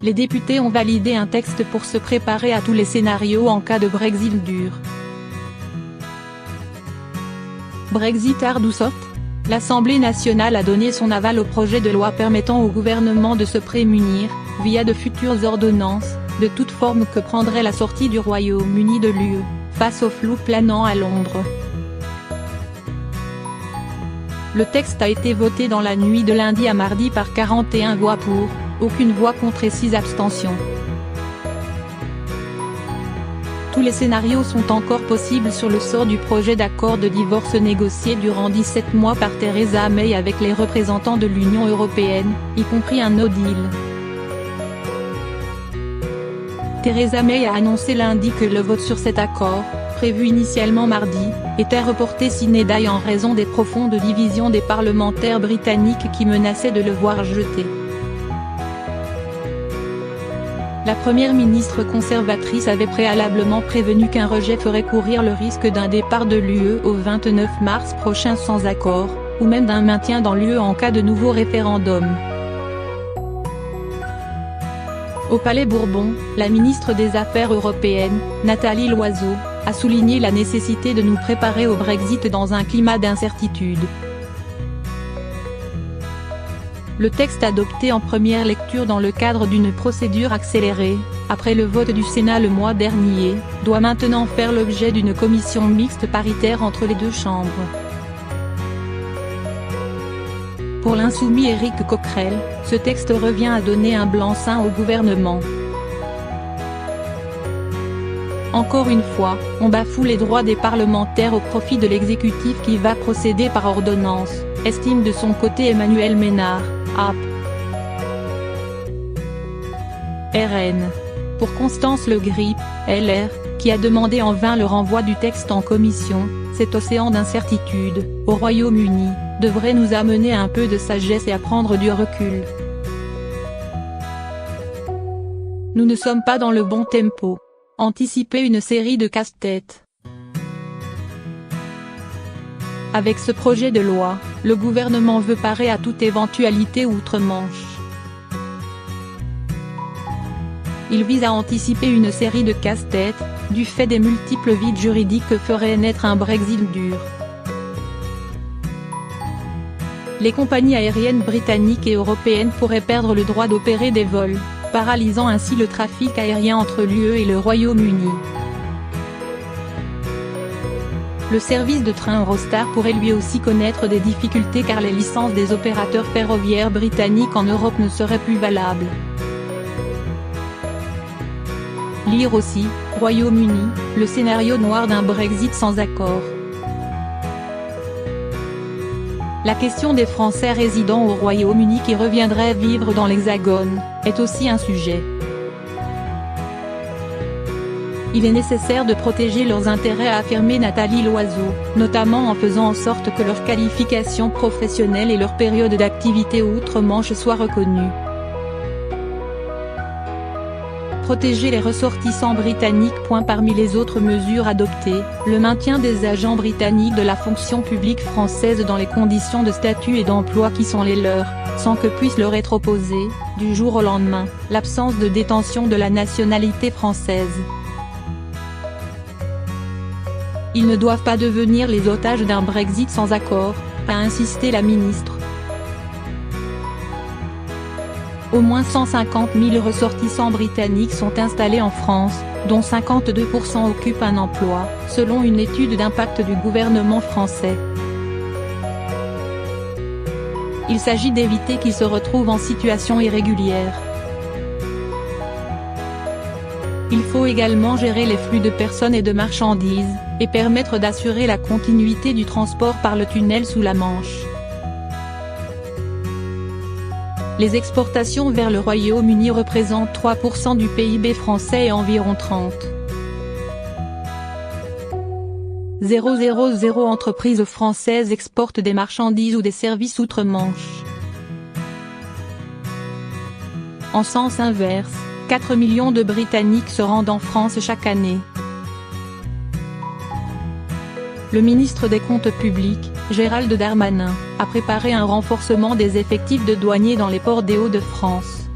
les députés ont validé un texte pour se préparer à tous les scénarios en cas de Brexit dur. Brexit hard ou soft ? L'Assemblée nationale a donné son aval au projet de loi permettant au gouvernement de se prémunir, via de futures ordonnances, de toute forme que prendrait la sortie du Royaume-Uni de l'UE, face au flou planant à Londres. Le texte a été voté dans la nuit de lundi à mardi par 41 voix pour, aucune voix contre et 6 abstentions. Tous les scénarios sont encore possibles sur le sort du projet d'accord de divorce négocié durant 17 mois par Theresa May avec les représentants de l'Union européenne, y compris un no deal. Theresa May a annoncé lundi que le vote sur cet accord, prévu initialement mardi, était reporté sine die en raison des profondes divisions des parlementaires britanniques qui menaçaient de le voir jeté. La première ministre conservatrice avait préalablement prévenu qu'un rejet ferait courir le risque d'un départ de l'UE au 29 mars prochain sans accord, ou même d'un maintien dans l'UE en cas de nouveau référendum. Au Palais Bourbon, la ministre des Affaires européennes, Nathalie Loiseau, a souligné la nécessité de nous préparer au Brexit dans un climat d'incertitude. Le texte adopté en première lecture dans le cadre d'une procédure accélérée, après le vote du Sénat le mois dernier, doit maintenant faire l'objet d'une commission mixte paritaire entre les deux chambres. Pour l'insoumis Éric Coquerel, ce texte revient à donner un blanc-seing au gouvernement. Encore une fois, on bafoue les droits des parlementaires au profit de l'exécutif qui va procéder par ordonnance, estime de son côté Emmanuel Ménard, AP. RN. Pour Constance Le Grip, LR, qui a demandé en vain le renvoi du texte en commission, cet océan d'incertitude, au Royaume-Uni, devrait nous amener à un peu de sagesse et à prendre du recul. Nous ne sommes pas dans le bon tempo. Anticiper une série de casse-têtes. Avec ce projet de loi, le gouvernement veut parer à toute éventualité outre-Manche. Il vise à anticiper une série de casse-têtes, du fait des multiples vides juridiques que ferait naître un Brexit dur. Les compagnies aériennes britanniques et européennes pourraient perdre le droit d'opérer des vols, paralysant ainsi le trafic aérien entre l'UE et le Royaume-Uni. Le service de train Eurostar pourrait lui aussi connaître des difficultés car les licences des opérateurs ferroviaires britanniques en Europe ne seraient plus valables. Lire aussi, Royaume-Uni, le scénario noir d'un Brexit sans accord. La question des Français résidant au Royaume-Uni qui reviendraient vivre dans l'Hexagone, est aussi un sujet. Il est nécessaire de protéger leurs intérêts, a affirmé Nathalie Loiseau, notamment en faisant en sorte que leur qualification professionnelle et leur période d'activité outre-Manche soient reconnues. Protéger les ressortissants britanniques. Parmi les autres mesures adoptées, le maintien des agents britanniques de la fonction publique française dans les conditions de statut et d'emploi qui sont les leurs, sans que puisse leur être opposé, du jour au lendemain, l'absence de détention de la nationalité française. Ils ne doivent pas devenir les otages d'un Brexit sans accord, a insisté la ministre. Au moins 150 000 ressortissants britanniques sont installés en France, dont 52% occupent un emploi, selon une étude d'impact du gouvernement français. Il s'agit d'éviter qu'ils se retrouvent en situation irrégulière. Il faut également gérer les flux de personnes et de marchandises, et permettre d'assurer la continuité du transport par le tunnel sous la Manche. Les exportations vers le Royaume-Uni représentent 3% du PIB français et environ 30,000 entreprises françaises exportent des marchandises ou des services outre-Manche. En sens inverse, 4 millions de Britanniques se rendent en France chaque année. Le ministre des Comptes publics, Gérald Darmanin, a préparé un renforcement des effectifs de douaniers dans les ports des Hauts-de-France.